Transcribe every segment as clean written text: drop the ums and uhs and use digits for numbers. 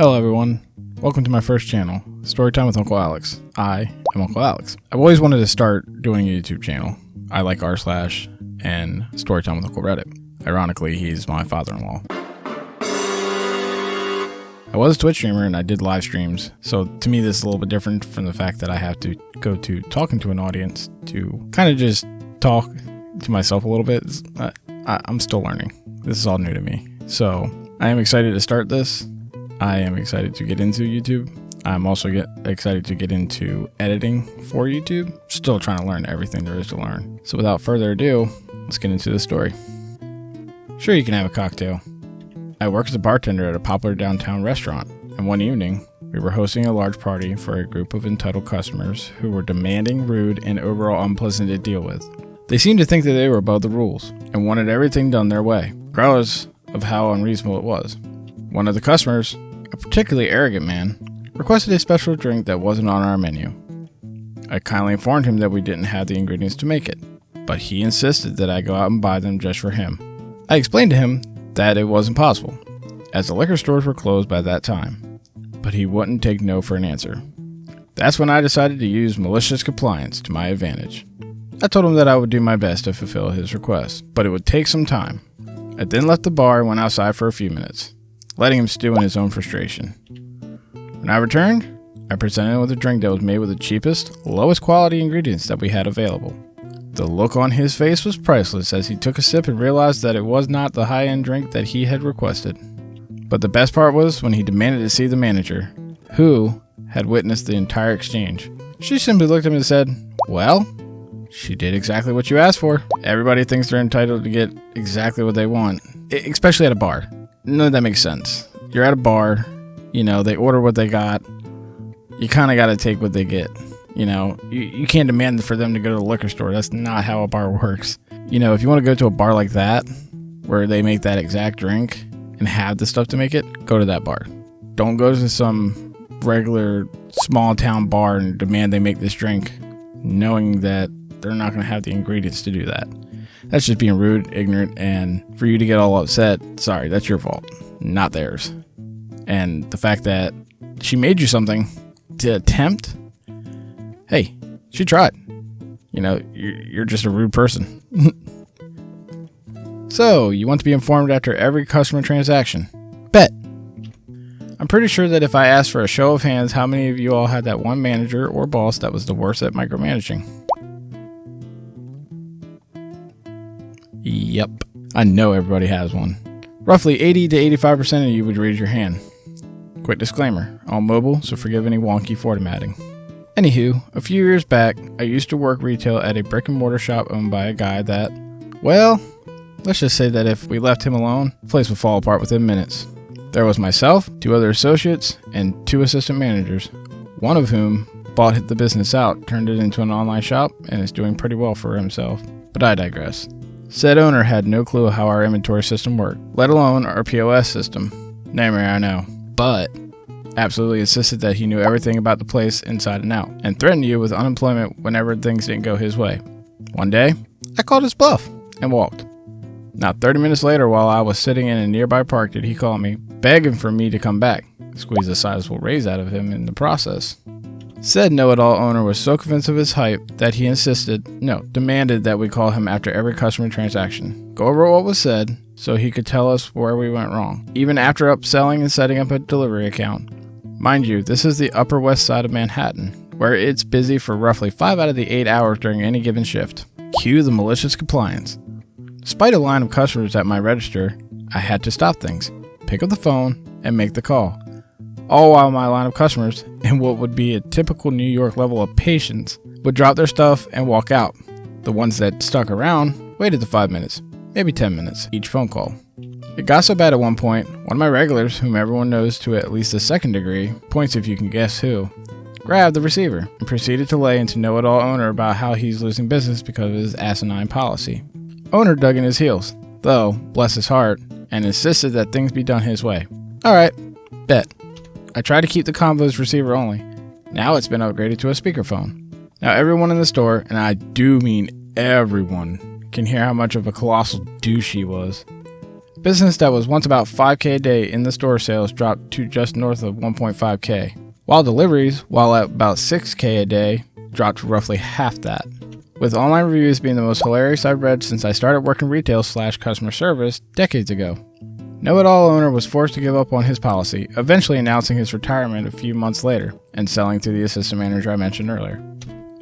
Hello everyone, welcome to my first channel, Storytime with UncleAlex. I am UncleAlex. I've always wanted to start doing a YouTube channel. I like r/ and Storytime with Uncle Reddit. Ironically, he's my father-in-law. I was a Twitch streamer and I did live streams, so to me this is a little bit different from the fact that I have to go to talking to an audience to kind of just talk to myself a little bit. I'm still learning. This is all new to me. So I am excited to start this. I am excited to get into YouTube. I'm also excited to get into editing for YouTube. Still trying to learn everything there is to learn. So without further ado, let's get into the story. Sure, you can have a cocktail. I work as a bartender at a popular downtown restaurant, and one evening, we were hosting a large party for a group of entitled customers who were demanding, rude, and overall unpleasant to deal with. They seemed to think that they were above the rules, and wanted everything done their way, regardless of how unreasonable it was. One of the customers, a particularly arrogant man, requested a special drink that wasn't on our menu. I kindly informed him that we didn't have the ingredients to make it, but he insisted that I go out and buy them just for him. I explained to him that it wasn't possible, as the liquor stores were closed by that time, but he wouldn't take no for an answer. That's when I decided to use Malicious Compliance to my advantage. I told him that I would do my best to fulfill his request, but it would take some time. I then left the bar and went outside for a few minutes, letting him stew in his own frustration. When I returned, I presented him with a drink that was made with the cheapest, lowest quality ingredients that we had available. The look on his face was priceless as he took a sip and realized that it was not the high-end drink that he had requested. But the best part was when he demanded to see the manager, who had witnessed the entire exchange. She simply looked at him and said, "Well, she did exactly what you asked for." Everybody thinks they're entitled to get exactly what they want, especially at a bar. None of that makes sense. You're at a bar, they order what they got. You kind of got to take what they get. You can't demand for them to go to the liquor store. That's not how a bar works. If you want to go to a bar like that, where they make that exact drink and have the stuff to make it, go to that bar. Don't go to some regular small town bar and demand they make this drink, knowing that they're not going to have the ingredients to do that. That's just being rude, ignorant, and for you to get all upset, sorry, that's your fault, not theirs. And the fact that she made you something to attempt, hey, she tried. You're just a rude person. So, you want to be informed after every customer transaction? Bet. I'm pretty sure that if I asked for a show of hands, how many of you all had that one manager or boss that was the worst at micromanaging? Yep, I know everybody has one. Roughly 80 to 85% of you would raise your hand. Quick disclaimer, all mobile, so forgive any wonky formatting. Anywho, a few years back, I used to work retail at a brick and mortar shop owned by a guy that, well, let's just say that if we left him alone, the place would fall apart within minutes. There was myself, 2 other associates, and 2 assistant managers, one of whom bought the business out, turned it into an online shop, and is doing pretty well for himself. But I digress. Said owner had no clue how our inventory system worked, let alone our POS system. Nightmare, I know. But absolutely insisted that he knew everything about the place inside and out, and threatened you with unemployment whenever things didn't go his way. One day, I called his bluff and walked. Not 30 minutes later, while I was sitting in a nearby park, did he call me, begging for me to come back. Squeeze a sizable raise out of him in the process. Said know-it-all owner was so convinced of his hype that he demanded that we call him after every customer transaction, go over what was said, so he could tell us where we went wrong, even after upselling and setting up a delivery account. Mind you, this is the Upper West Side of Manhattan, where it's busy for roughly 5 out of the 8 hours during any given shift. Cue the malicious compliance. Despite a line of customers at my register, I had to stop things, pick up the phone, and make the call. All while my line of customers, in what would be a typical New York level of patience, would drop their stuff and walk out. The ones that stuck around waited the 5 minutes, maybe 10 minutes, each phone call. It got so bad at one point, one of my regulars, whom everyone knows to at least the second degree, points if you can guess who, grabbed the receiver and proceeded to lay into know-it-all owner about how he's losing business because of his asinine policy. Owner dug in his heels, though, bless his heart, and insisted that things be done his way. Alright, bet. I tried to keep the convo's receiver only. Now it's been upgraded to a speakerphone. Now everyone in the store, and I do mean everyone, can hear how much of a colossal douche he was. Business that was once about 5K a day in the store sales dropped to just north of 1.5K, while deliveries, while at about 6K a day, dropped to roughly half that. With online reviews being the most hilarious I've read since I started working retail/customer service decades ago. Know-It-All owner was forced to give up on his policy, eventually announcing his retirement a few months later and selling to the assistant manager I mentioned earlier.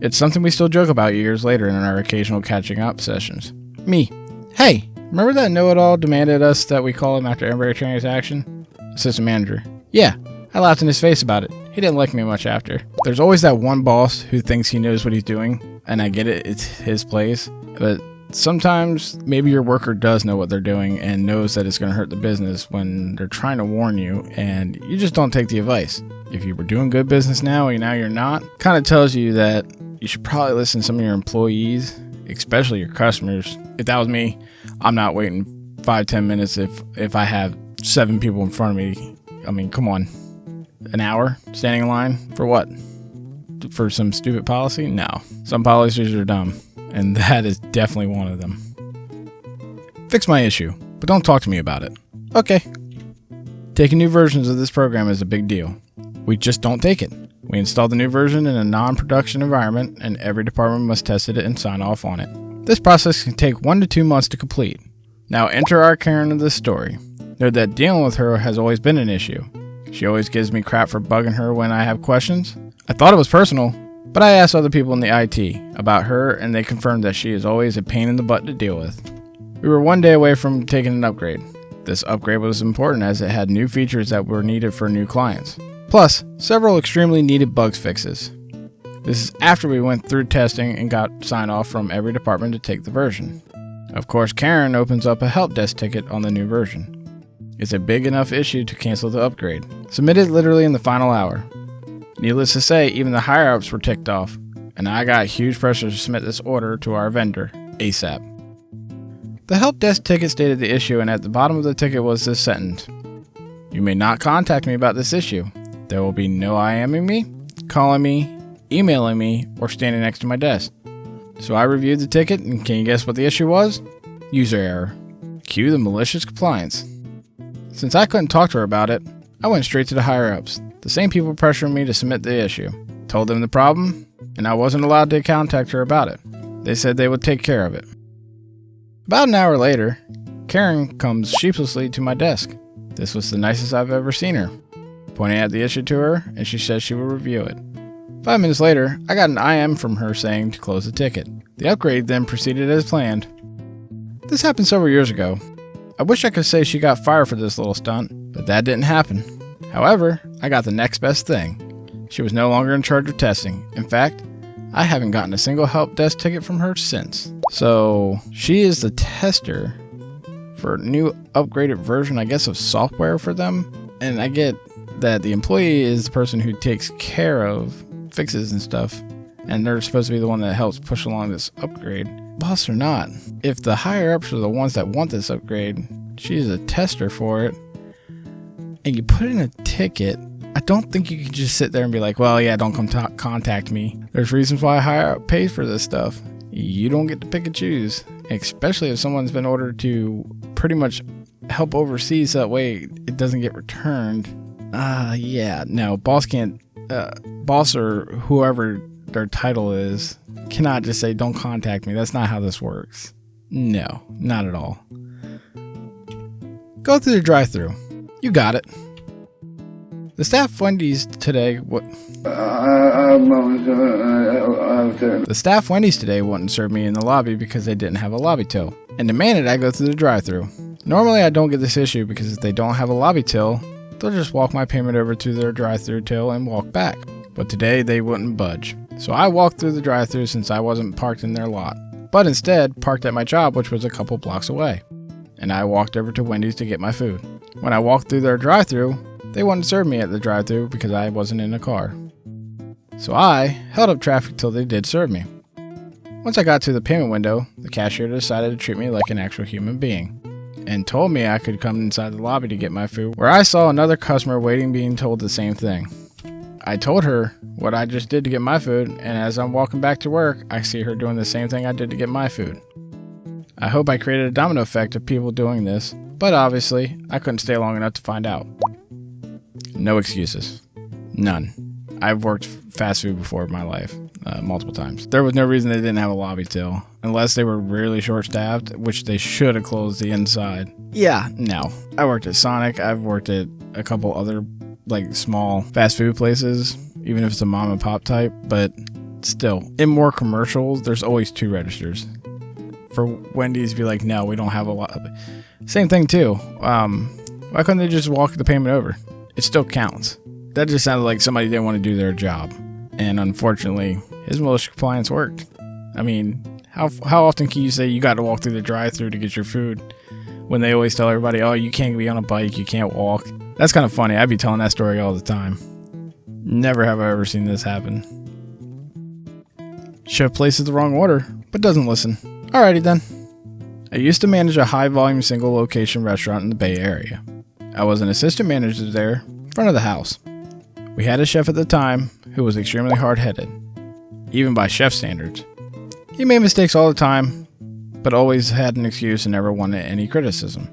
It's something we still joke about years later in our occasional catching up sessions. Me. Hey, remember that Know-It-All demanded us that we call him after every transaction? Assistant manager. Yeah, I laughed in his face about it. He didn't like me much after. There's always that one boss who thinks he knows what he's doing, and I get it, it's his place, but sometimes maybe your worker does know what they're doing and knows that it's going to hurt the business when they're trying to warn you, and you just don't take the advice. If you were doing good business now and now you're not, kind of tells you that you should probably listen to some of your employees, especially your customers. If that was me, I'm not waiting 5-10 minutes if I have 7 people in front of me. I mean, come on. An hour standing in line for what? For some stupid policy? No. Some policies are dumb, and that is definitely one of them. Fix my issue, but don't talk to me about it. Okay. Taking new versions of this program is a big deal. We just don't take it. We install the new version in a non-production environment, and every department must test it and sign off on it. This process can take 1 to 2 months to complete. Now enter our Karen of this story. Note that dealing with her has always been an issue. She always gives me crap for bugging her when I have questions. I thought it was personal, but I asked other people in the IT about her, and they confirmed that she is always a pain in the butt to deal with. We were 1 day away from taking an upgrade. This upgrade was important as it had new features that were needed for new clients, plus several extremely needed bugs fixes. This is after we went through testing and got sign off from every department to take the version. Of course, Karen opens up a help desk ticket on the new version. It's a big enough issue to cancel the upgrade. Submitted literally in the final hour. Needless to say, even the higher-ups were ticked off, and I got huge pressure to submit this order to our vendor, ASAP. The help desk ticket stated the issue, and at the bottom of the ticket was this sentence: "You may not contact me about this issue. There will be no IMing me, calling me, emailing me, or standing next to my desk." So I reviewed the ticket, and can you guess what the issue was? User error. Cue the malicious compliance. Since I couldn't talk to her about it, I went straight to the higher-ups, the same people pressuring me to submit the issue. Told them the problem, and I wasn't allowed to contact her about it. They said they would take care of it. About an hour later, Karen comes sheepishly to my desk. This was the nicest I've ever seen her. Pointing at the issue to her, and she says she will review it. 5 minutes later, I got an IM from her saying to close the ticket. The upgrade then proceeded as planned. This happened several years ago. I wish I could say she got fired for this little stunt, but that didn't happen. However, I got the next best thing. She was no longer in charge of testing. In fact, I haven't gotten a single help desk ticket from her since. So, she is the tester for a new upgraded version, I guess, of software for them. And I get that the employee is the person who takes care of fixes and stuff, and they're supposed to be the one that helps push along this upgrade. Boss or not, if the higher ups are the ones that want this upgrade, she's a tester for it, and you put in a ticket, I don't think you can just sit there and be like, well, yeah, don't come contact me. There's reasons why higher up pays for this stuff. You don't get to pick and choose, especially if someone's been ordered to pretty much help oversee so that way it doesn't get returned. Yeah, no, boss can't, boss or whoever their title is cannot just say, don't contact me. That's not how this works. No, not at all. Go through the drive-thru. You got it. The staff Wendy's today The staff Wendy's today wouldn't serve me in the lobby because they didn't have a lobby till, and demanded I go through the drive-thru. Normally I don't get this issue because if they don't have a lobby till, they'll just walk my payment over to their drive-thru till and walk back. But today they wouldn't budge. So I walked through the drive-thru since I wasn't parked in their lot, but instead parked at my job, which was a couple blocks away. And I walked over to Wendy's to get my food. When I walked through their drive-thru, they wouldn't serve me at the drive-thru because I wasn't in a car. So I held up traffic till they did serve me. Once I got to the payment window, the cashier decided to treat me like an actual human being and told me I could come inside the lobby to get my food, where I saw another customer waiting being told the same thing. I told her what I just did to get my food, and as I'm walking back to work, I see her doing the same thing I did to get my food. I hope I created a domino effect of people doing this, But obviously, I couldn't stay long enough to find out. No excuses. None. I've worked fast food before in my life, multiple times. There was no reason they didn't have a lobby till, unless they were really short-staffed, which they should have closed the inside. Yeah, no. I worked at Sonic. I've worked at a couple other, small fast food places, even if it's a mom and pop type, but still, in more commercials, there's always 2 registers. For Wendy's to be like, no, we don't have a lot. Same thing too. Why couldn't they just walk the payment over? It still counts. That just sounded like somebody didn't want to do their job. And unfortunately, his malicious compliance worked. I mean, how often can you say you got to walk through the drive-thru to get your food when they always tell everybody, oh, you can't be on a bike, you can't walk? That's kind of funny. I'd be telling that story all the time. Never have I ever seen this happen. Chef places the wrong order, but doesn't listen. Alrighty then. I used to manage a high-volume single-location restaurant in the Bay Area. I was an assistant manager there, front of the house. We had a chef at the time who was extremely hard-headed, even by chef standards. He made mistakes all the time, but always had an excuse and never wanted any criticism.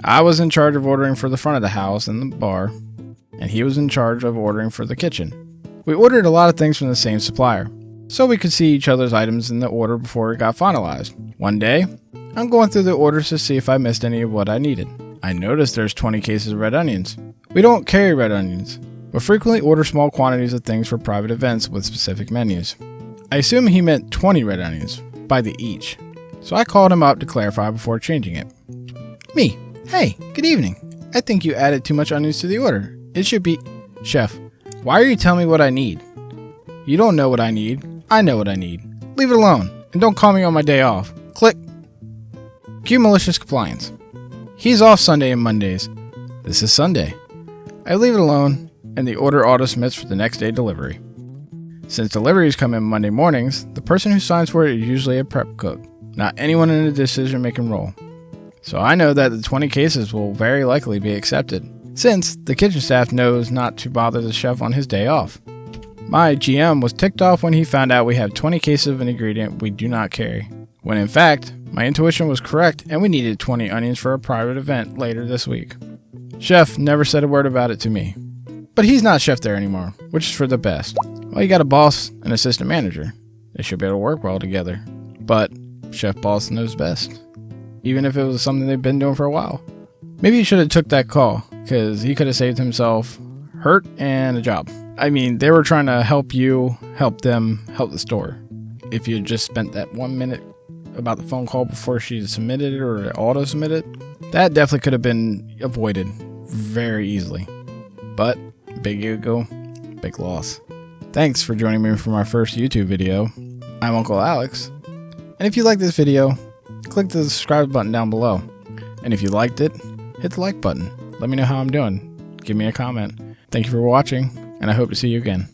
I was in charge of ordering for the front of the house and the bar, and he was in charge of ordering for the kitchen. We ordered a lot of things from the same supplier, so we could see each other's items in the order before it got finalized. One day, I'm going through the orders to see if I missed any of what I needed. I noticed there's 20 cases of red onions. We don't carry red onions, but frequently order small quantities of things for private events with specific menus. I assume he meant 20 red onions, by the each, so I called him up to clarify before changing it. Me, hey, good evening. I think you added too much onions to the order. It should be... Chef, why are you telling me what I need? You don't know what I need. I know what I need. Leave it alone, and don't call me on my day off. Click. Cue Malicious Compliance. He's off Sunday and Mondays. This is Sunday. I leave it alone, and the order auto-submits for the next day delivery. Since deliveries come in Monday mornings, the person who signs for it is usually a prep cook, not anyone in a decision-making role. So I know that the 20 cases will very likely be accepted, since the kitchen staff knows not to bother the chef on his day off. My GM was ticked off when he found out we have 20 cases of an ingredient we do not carry, when in fact, my intuition was correct and we needed 20 onions for a private event later this week. Chef never said a word about it to me. But he's not chef there anymore, which is for the best. Well, you got a boss and assistant manager. They should be able to work well together. But chef boss knows best, even if it was something they've been doing for a while. Maybe he should have took that call, because he could have saved himself hurt and a job. I mean, they were trying to help you, help them, help the store. If you had just spent that 1 minute about the phone call before she submitted it or auto-submitted, that definitely could have been avoided very easily. But big ego, big loss. Thanks for joining me for my first YouTube video. I'm UncleAlex. And if you like this video, click the subscribe button down below. And if you liked it, hit the like button. Let me know how I'm doing. Give me a comment. Thank you for watching, and I hope to see you again.